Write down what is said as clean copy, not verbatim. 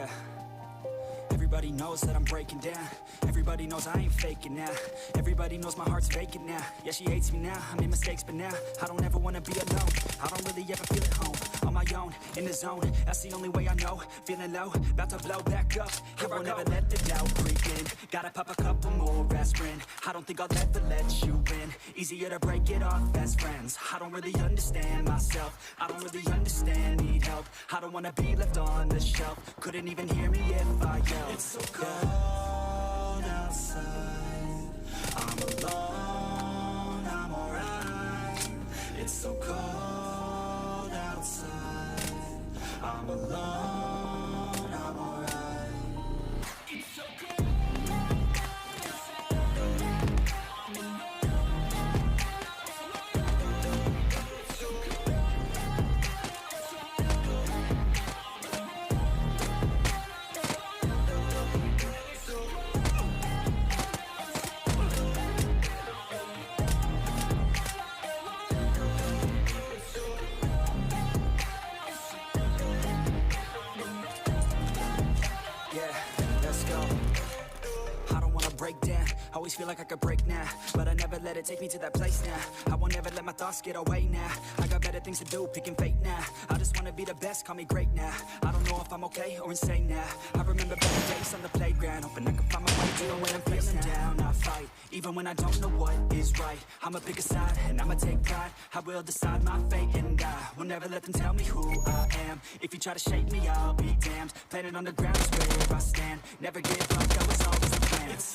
Yeah. Everybody knows that I'm breaking down. Everybody knows I ain't faking now. Everybody knows my heart's vacant now. Yeah, she hates me now, I made mistakes, but now I don't ever wanna be alone. I don't really ever feel at home. On my own, in the zone, that's the only way I know. Feeling low, about to blow back up. I won't ever let the doubt creep in. Gotta pop a couple more aspirin. I don't think I'll ever let you in. Easier to break it off best friends. I don't really understand myself. I don't really understand, need help. I don't wanna be left on the shelf. Couldn't even hear me if I yelled. It's so cold outside. I'm alone, I'm alright. It's so cold outside. I'm alone, I'm alright. It's so cold. Break down, always feel like I could break now, but I never let it take me to that place now. I won't ever let my thoughts get away now. I got better things to do, picking fate now. I just wanna be the best, call me great now. I don't know if I'm okay or insane now. I remember better days on the playground, hoping I can find my way to the when I'm feeling down. I fight, even when I don't know what is right. I'ma pick a side, and I'ma take pride. I will decide my fate, and I will never let them tell me who I am. If you try to shake me, I'll be damned. Planet on the ground is where I stand. Never give up, that was always the plan. It's